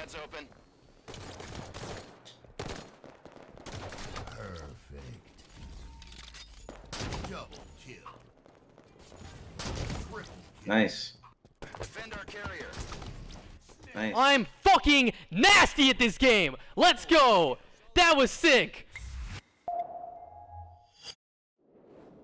Pads open. Perfect. Double kill. Triple kill. Nice. Defend our carrier. Nice. I'm fucking nasty at this game. Let's go. That was sick.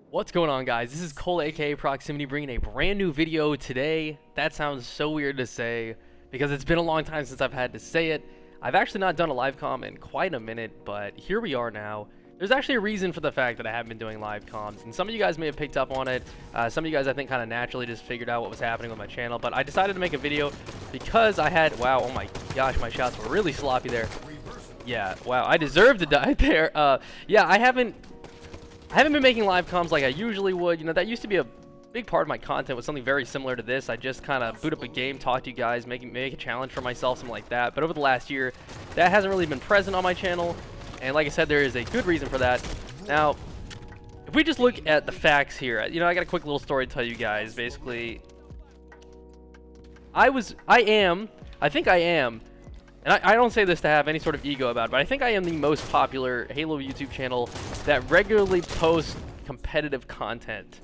What's going on, guys? This is Cole, aka Proximitty, bringing a brand new video today. That sounds so weird to say because it's been a long time since I've had to say it. I've actually not done a live comm in quite a minute, but here we are now. There's actually a reason for the fact that I haven't been doing live comms, and some of you guys may have picked up on it. Some of you guys, I think, kind of naturally just figured out what was happening with my channel, but I decided to make a video because I had, wow, oh my gosh, my shots were really sloppy there. Yeah, wow, I deserved to die there. Yeah, I haven't been making live comms like I usually would. You know, that used to be a big part of my content, was something very similar to this. I just kind of boot up a game, talk to you guys, make a challenge for myself, something like that. But over the last year, that hasn't really been present on my channel. And like I said, there is a good reason for that. Now, if we just look at the facts here, you know, I got a quick little story to tell you guys. Basically, I think I am, and I don't say this to have any sort of ego about it, but I think I am the most popular Halo YouTube channel that regularly posts competitive content.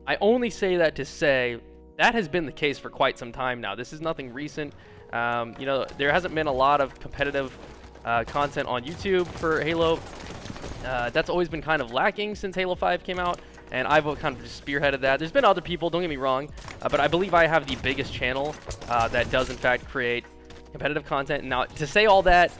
I only say that to say that has been the case for quite some time now. This is nothing recent. You know, there hasn't been a lot of competitive content on YouTube for Halo. That's always been kind of lacking since Halo 5 came out, and I've kind of just spearheaded that. There's been other people, don't get me wrong, but I believe I have the biggest channel that does in fact create competitive content. Now, to say all that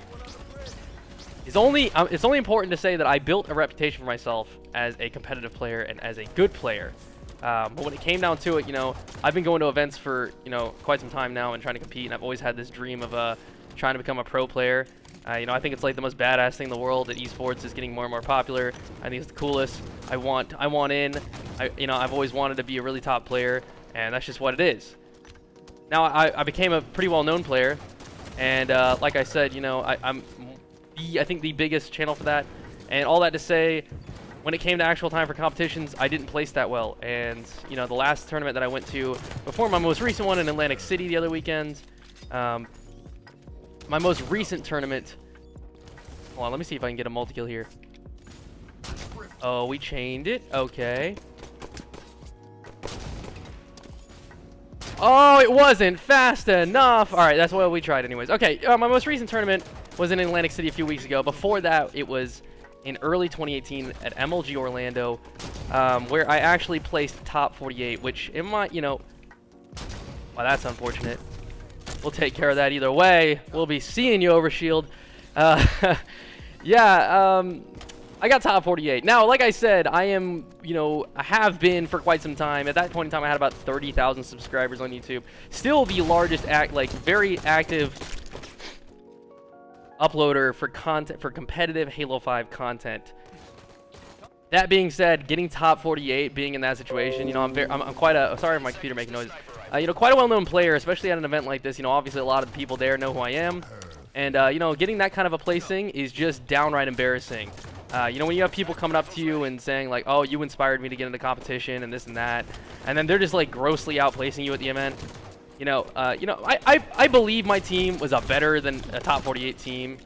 is it's only important to say that I built a reputation for myself as a competitive player and as a good player. But when it came down to it, you know, I've been going to events for, you know, quite some time now and trying to compete, and I've always had this dream of trying to become a pro player. You know, I think it's like the most badass thing in the world that esports is getting more and more popular. I think it's the coolest. I want in. You know, I've always wanted to be a really top player, and that's just what it is. Now, I became a pretty well-known player, and like I said, you know, I think the biggest channel for that. And all that to say, when it came to actual time for competitions, I didn't place that well. And, you know, the last tournament that I went to before my most recent one in Atlantic City the other weekend, my most recent tournament, hold on, let me see if I can get a multi-kill here. Oh, we chained it. Okay. Oh, it wasn't fast enough. All right, that's what we tried anyways. Okay, my most recent tournament was in Atlantic City a few weeks ago. Before that, it was in early 2018 at MLG Orlando, where I actually placed top 48, which in my, you know, wow, that's unfortunate. We'll take care of that either way. We'll be seeing you, Overshield. Yeah, I got top 48. Now, like I said, I am, you know, I have been for quite some time. At that point in time, I had about 30,000 subscribers on YouTube. Still the largest, very active uploader for content, for competitive Halo 5 content. That being said, getting top 48, being in that situation, you know, I'm quite a, sorry, my computer making noise. You know, quite a well-known player, especially at an event like this. You know, obviously a lot of the people there know who I am, and you know, getting that kind of a placing is just downright embarrassing. You know, when you have people coming up to you and saying like, "Oh, you inspired me to get into competition," and this and that, and then they're just like grossly outplacing you at the event. You know, I believe my team was a better than a top 48 team.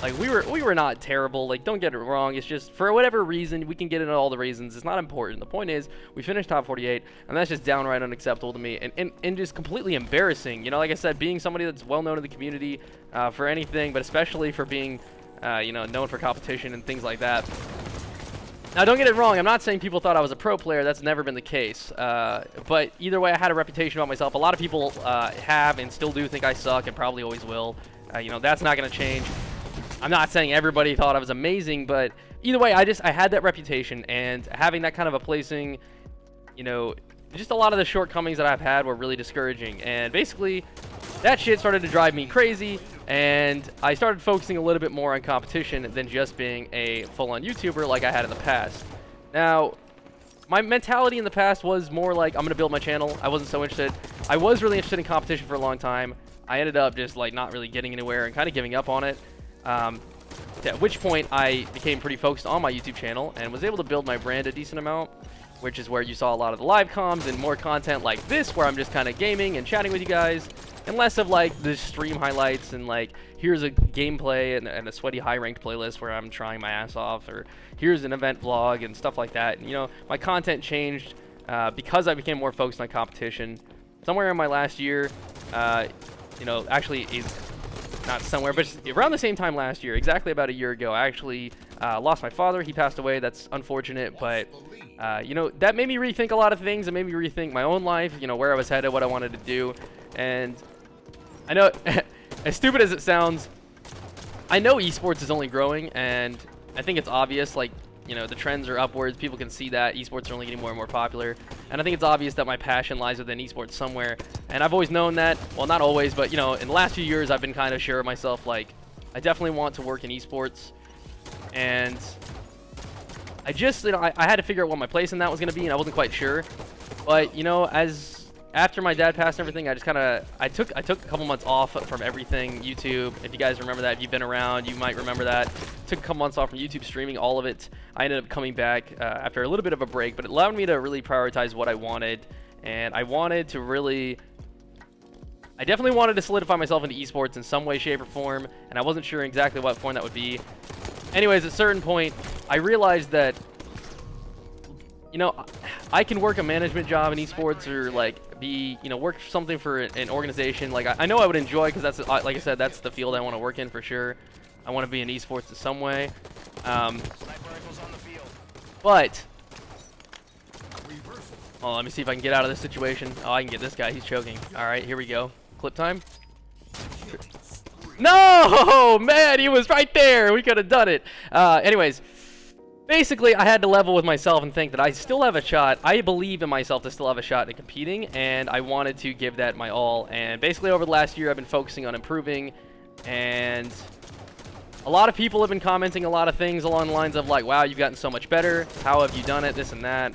Like we were not terrible, like don't get it wrong, it's just for whatever reason, we can get into all the reasons, it's not important. The point is we finished top 48, and that's just downright unacceptable to me and just completely embarrassing. You know, like I said, being somebody that's well known in the community for anything, but especially for being you know, known for competition and things like that. Now don't get it wrong, I'm not saying people thought I was a pro player, that's never been the case. But either way, I had a reputation about myself. A lot of people have and still do think I suck and probably always will. You know, that's not going to change. I'm not saying everybody thought I was amazing, but either way, I had that reputation, and having that kind of a placing, you know, just a lot of the shortcomings that I've had were really discouraging. And basically, that shit started to drive me crazy, and I started focusing a little bit more on competition than just being a full-on YouTuber like I had in the past. Now, my mentality in the past was more like, I'm going to build my channel. I wasn't so interested. I was really interested in competition for a long time. I ended up just like not really getting anywhere and kind of giving up on it. At which point I became pretty focused on my YouTube channel and was able to build my brand a decent amount. which is where you saw a lot of the live comms and more content like this, where I'm just kind of gaming and chatting with you guys, and less of like the stream highlights and like here's a gameplay and a sweaty high ranked playlist where I'm trying my ass off, or here's an event vlog and stuff like that. And, you know, my content changed because I became more focused on competition. Somewhere in my last year, you know, actually is not somewhere, but around the same time last year, exactly about a year ago, I actually lost my father. He passed away. That's unfortunate, but you know, that made me rethink a lot of things. It made me rethink my own life, you know, where I was headed, what I wanted to do. And I know, as stupid as it sounds, I know esports is only growing, and I think it's obvious, like, you know, the trends are upwards. People can see that esports are only getting more and more popular, and I think it's obvious that my passion lies within esports somewhere. And I've always known that. Well, not always, but, you know, in the last few years, I've been kind of sure of myself, like, I definitely want to work in esports. And I just, you know, I had to figure out what my place in that was going to be, and I wasn't quite sure. But, you know, after my dad passed and everything, I just kind of, I took a couple months off from everything YouTube. If you guys remember that, if you've been around, you might remember that. Took a couple months off from YouTube streaming, all of it. I ended up coming back after a little bit of a break, but it allowed me to really prioritize what I wanted. And I wanted to really, I definitely wanted to solidify myself into esports in some way, shape, or form, and I wasn't sure exactly what form that would be. Anyways, at a certain point, I realized that, you know, I can work a management job in esports, or like be, you know, work something for an organization. Like I know I would enjoy, because that's, like I said, that's the field I want to work in for sure. I want to be in esports in some way. But oh, let me see if I can get out of this situation. Oh, I can get this guy. He's choking. All right, here we go. Clip time. No, man, he was right there. We could have done it. Anyways, basically, I had to level with myself and think that I still have a shot. I believe in myself to still have a shot at competing, and I wanted to give that my all. And basically, over the last year, I've been focusing on improving, and a lot of people have been commenting a lot of things along the lines of like, wow, you've gotten so much better. How have you done it? This and that.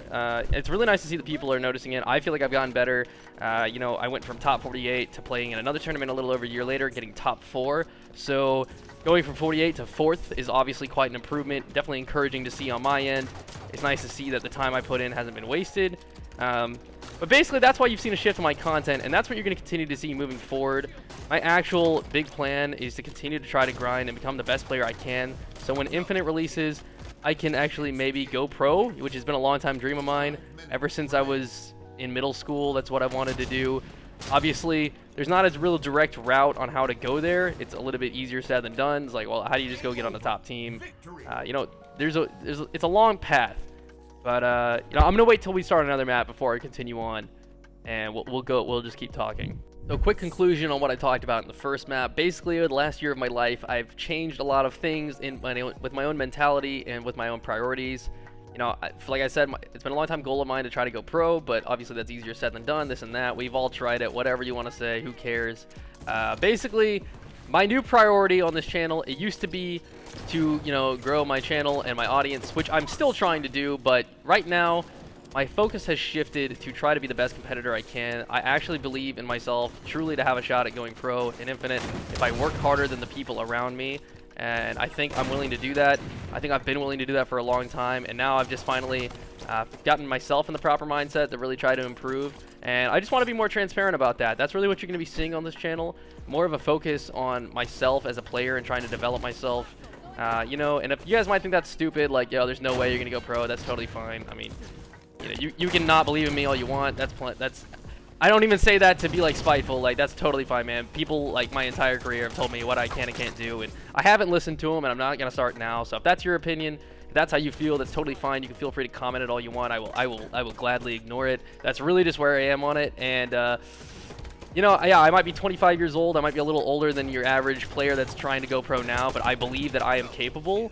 It's really nice to see that people are noticing it. I feel like I've gotten better. You know, I went from top 48 to playing in another tournament a little over a year later, getting top 4. So going from 48 to 4th is obviously quite an improvement. Definitely encouraging to see on my end. It's nice to see that the time I put in hasn't been wasted. But basically, that's why you've seen a shift in my content, and that's what you're going to continue to see moving forward. My actual big plan is to continue to try to grind and become the best player I can. So when Infinite releases, I can actually maybe go pro, which has been a long time dream of mine. Ever since I was in middle school, that's what I wanted to do. Obviously, there's not a real direct route on how to go there. It's a little bit easier said than done. It's like, well, how do you just go get on the top team? You know, it's a long path. But you know, I'm gonna wait till we start another map before I continue on, and we'll just keep talking. So, quick conclusion on what I talked about in the first map. Basically, over the last year of my life, I've changed a lot of things with my own mentality and with my own priorities. You know, like I said, it's been a long time goal of mine to try to go pro, but obviously that's easier said than done. This and that. We've all tried it. Whatever you want to say, who cares? Basically, my new priority on this channel, it used to be to, you know, grow my channel and my audience, which I'm still trying to do, but right now my focus has shifted to try to be the best competitor I can. I actually believe in myself truly to have a shot at going pro in Infinite if I work harder than the people around me, and I think I'm willing to do that. I think I've been willing to do that for a long time, and now I've just finally gotten myself in the proper mindset to really try to improve, and I just want to be more transparent about that. That's really what you're going to be seeing on this channel, more of a focus on myself as a player and trying to develop myself. You know, and if you guys might think that's stupid, like, yo, there's no way you're gonna go pro, that's totally fine. I mean, you know, you can not believe in me all you want. That's I don't even say that to be like spiteful. Like, that's totally fine, man. People like my entire career have told me what I can and can't do, and I haven't listened to them, and I'm not gonna start now. So if that's your opinion, if that's how you feel, that's totally fine. You can feel free to comment it all you want. I will gladly ignore it. That's really just where I am on it, and you know, yeah, I might be 25 years old. I might be a little older than your average player that's trying to go pro now, but I believe that I am capable.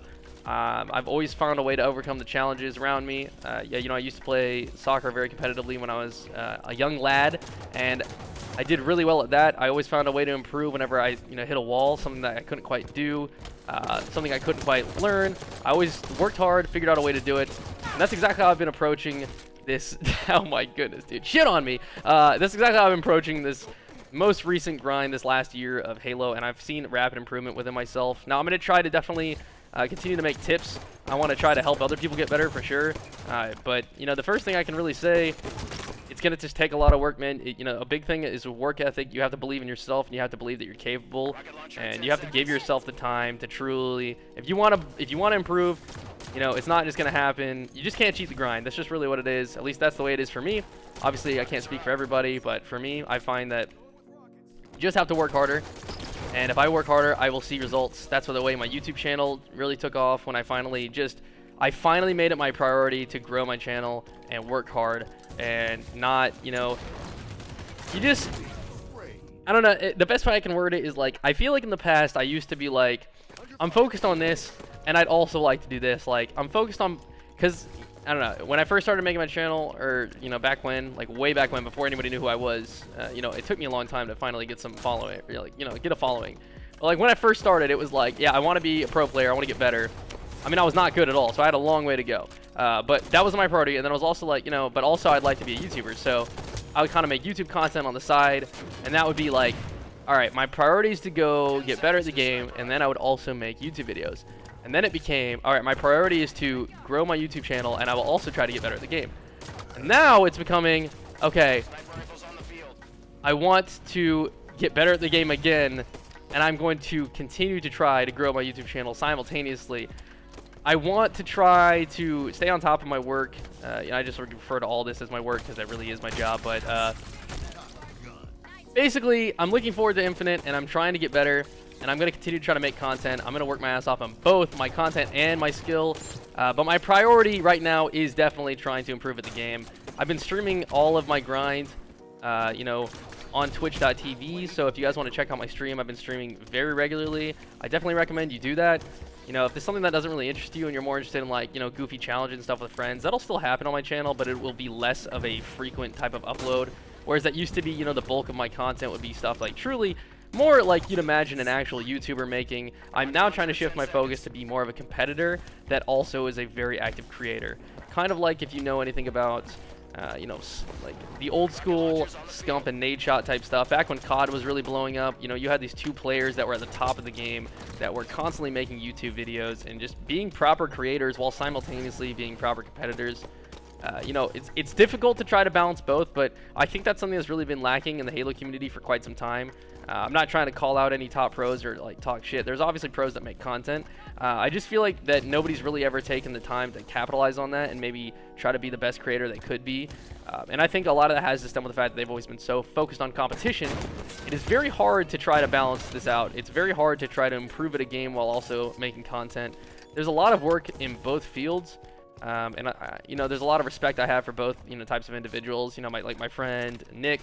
I've always found a way to overcome the challenges around me. Yeah, you know, I used to play soccer very competitively when I was a young lad, and I did really well at that. I always found a way to improve whenever I, you know, hit a wall, something that I couldn't quite do, something I couldn't quite learn. I always worked hard, figured out a way to do it, and that's exactly how I've been approaching this. Oh my goodness, dude, shit on me. That's exactly how I'm approaching this most recent grind this last year of Halo, and I've seen rapid improvement within myself. Now I'm going to try to definitely continue to make tips. I want to try to help other people get better for sure. But you know, the first thing I can really say, it's going to just take a lot of work, man. You know, a big thing is work ethic. You have to believe in yourself, and you have to believe that you're capable, and you have to give yourself the time to truly, if you want to improve, you know, it's not just going to happen. You just can't cheat the grind. That's just really what it is. At least that's the way it is for me. Obviously, I can't speak for everybody, but for me, I find that you just have to work harder. And if I work harder, I will see results. That's the way my YouTube channel really took off when I finally made it my priority to grow my channel and work hard and not, you know, I don't know. The best way I can word it is like, I feel like in the past I used to be like, I'm focused on this and I'd also like to do this. Like, I'm focused on, because I don't know, when I first started making my channel, or, you know, back when, like way back when, before anybody knew who I was, you know, it took me a long time to finally get some following, or like, you know, get a following. But like when I first started, it was like, yeah, I want to be a pro player, I want to get better. I mean, I was not good at all, so I had a long way to go. But that was my priority, and then I was also like, you know, but also I'd like to be a YouTuber, so I would kind of make YouTube content on the side, and that would be like, all right, my priority is to go get better at the game, and then I would also make YouTube videos. And then it became, all right, my priority is to grow my YouTube channel, and I will also try to get better at the game. And now it's becoming, okay, I want to get better at the game again, and I'm going to continue to try to grow my YouTube channel simultaneously. I want to try to stay on top of my work. You know, I just refer to all this as my work because that really is my job. But basically, I'm looking forward to Infinite, and I'm trying to get better. And I'm going to continue to try to make content. I'm going to work my ass off on both my content and my skill. But my priority right now is definitely trying to improve at the game. I've been streaming all of my grind, you know, on twitch.tv. So if you guys want to check out my stream, I've been streaming very regularly. I definitely recommend you do that. You know, if there's something that doesn't really interest you and you're more interested in, like, you know, goofy challenges and stuff with friends, that'll still happen on my channel, but it will be less of a frequent type of upload. Whereas that used to be, you know, the bulk of my content would be stuff like truly more like you'd imagine an actual YouTuber making. I'm now trying to shift my focus to be more of a competitor that also is a very active creator. Kind of like if you know anything about, you know, like the old school Scump and Nade Shot type stuff. Back when COD was really blowing up, you know, you had these two players that were at the top of the game that were constantly making YouTube videos and just being proper creators while simultaneously being proper competitors. You know, it's difficult to try to balance both, but I think that's something that's really been lacking in the Halo community for quite some time. I'm not trying to call out any top pros or like talk shit. There's obviously pros that make content. I just feel like that nobody's really ever taken the time to capitalize on that and maybe try to be the best creator they could be. And I think a lot of that has to stem with the fact that they've always been so focused on competition. It is very hard to try to balance this out. It's very hard to try to improve at a game while also making content. There's a lot of work in both fields. And you know, there's a lot of respect I have for both, you know, types of individuals. You know, like my friend Nick,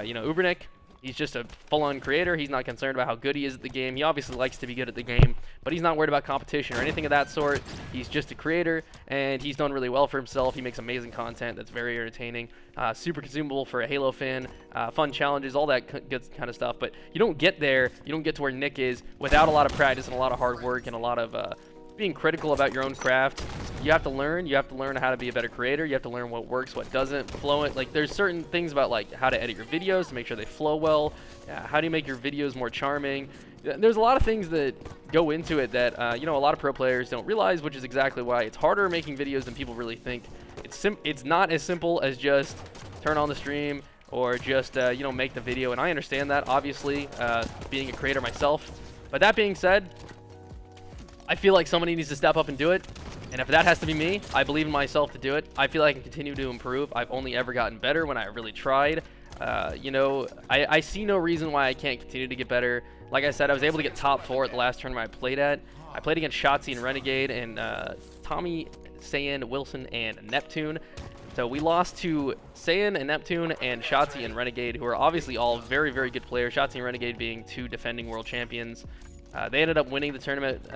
you know, Ubernick. He's just a full-on creator. He's not concerned about how good he is at the game. He obviously likes to be good at the game, but he's not worried about competition or anything of that sort. He's just a creator, and he's done really well for himself. He makes amazing content that's very entertaining, super consumable for a Halo fan, fun challenges, all that good kind of stuff. But you don't get there, you don't get to where Nick is without a lot of practice and a lot of hard work and a lot of being critical about your own craft. You have to learn how to be a better creator. You have to learn what works, what doesn't, flow it. Like, there's certain things about like how to edit your videos to make sure they flow well. How do you make your videos more charming? There's a lot of things that go into it that you know, a lot of pro players don't realize, which is exactly why it's harder making videos than people really think. It's not as simple as just turn on the stream or just you know, make the video. And I understand that, obviously, being a creator myself. But that being said, I feel like somebody needs to step up and do it. And if that has to be me, I believe in myself to do it. I feel like I can continue to improve. I've only ever gotten better when I really tried. You know, I see no reason why I can't continue to get better. Like I said, I was able to get top 4 at the last tournament I played at. I played against Shotzi and Renegade and Tommy, Saiyan, Wilson, and Neptune. So we lost to Saiyan and Neptune and Shotzi and Renegade, who are obviously all very, very good players. Shotzi and Renegade being 2 defending world champions. They ended up winning the tournament,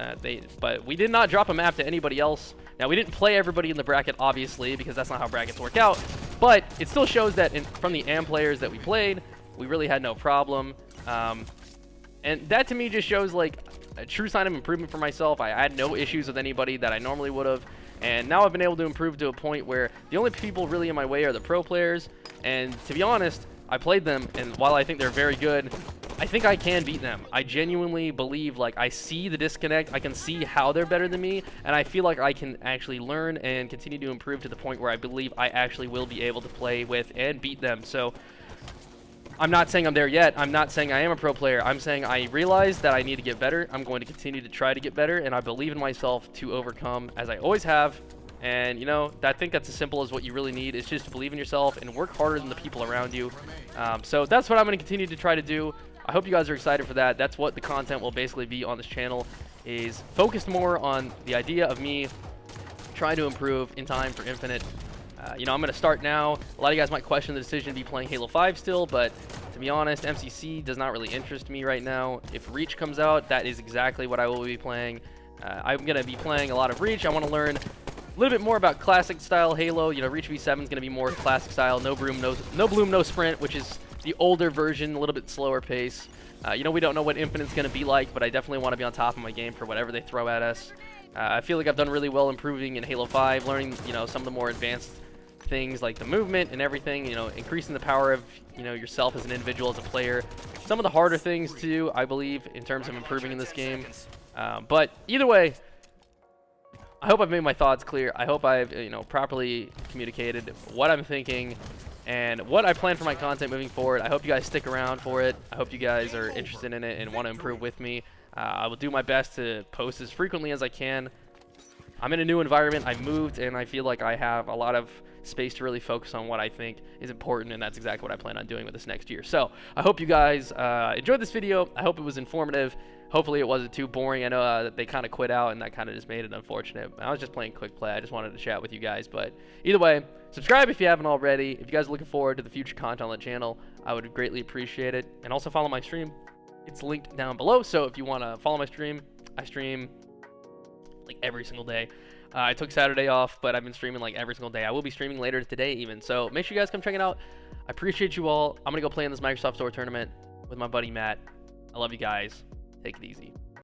but we did not drop a map to anybody else. Now, we didn't play everybody in the bracket, obviously, because that's not how brackets work out, but it still shows that from the AM players that we played, we really had no problem. And that, to me, just shows, like, a true sign of improvement for myself. I had no issues with anybody that I normally would have, and now I've been able to improve to a point where the only people really in my way are the pro players, and to be honest, I played them, and while I think they're very good, I think I can beat them. I genuinely believe, like, I see the disconnect, I can see how they're better than me, and I feel like I can actually learn and continue to improve to the point where I believe I actually will be able to play with and beat them. So I'm not saying I'm there yet. I'm not saying I am a pro player. I'm saying I realize that I need to get better. I'm going to continue to try to get better, and I believe in myself to overcome, as I always have. And, you know, I think that's as simple as what you really need, is just to believe in yourself and work harder than the people around you. So that's what I'm going to continue to try to do. I hope you guys are excited for that. That's what the content will basically be on this channel, is focused more on the idea of me trying to improve in time for Infinite. You know, I'm going to start now. A lot of you guys might question the decision to be playing Halo 5 still, but to be honest, MCC does not really interest me right now. If Reach comes out, that is exactly what I will be playing. I'm going to be playing a lot of Reach. I want to learn a little bit more about classic style Halo. You know, Reach V7 is going to be more classic style, no bloom, no sprint, which is the older version, a little bit slower pace. You know, we don't know what Infinite's going to be like, but I definitely want to be on top of my game for whatever they throw at us. I feel like I've done really well improving in Halo 5, learning, you know, some of the more advanced things like the movement and everything, you know, increasing the power of, you know, yourself as an individual, as a player. Some of the harder things to do, I believe, in terms of improving in this game. But either way, I hope I've made my thoughts clear. I hope I've, you know, properly communicated what I'm thinking and what I plan for my content moving forward. I hope you guys stick around for it. I hope you guys are interested in it and want to improve with me. I will do my best to post as frequently as I can. I'm in a new environment. I moved, and I feel like I have a lot of space to really focus on what I think is important, and that's exactly what I plan on doing with this next year. So I hope you guys enjoyed this video. I hope it was informative. Hopefully it wasn't too boring. I know that they kind of quit out, and that kind of just made it unfortunate. I was just playing quick play. I just wanted to chat with you guys. But either way, subscribe if you haven't already. If you guys are looking forward to the future content on the channel, I would greatly appreciate it. And also follow my stream. It's linked down below. So if you want to follow my stream, I stream like every single day. I took Saturday off, but I've been streaming like every single day. I will be streaming later today even. So make sure you guys come check it out. I appreciate you all. I'm going to go play in this Microsoft Store tournament with my buddy Matt. I love you guys. Take it easy.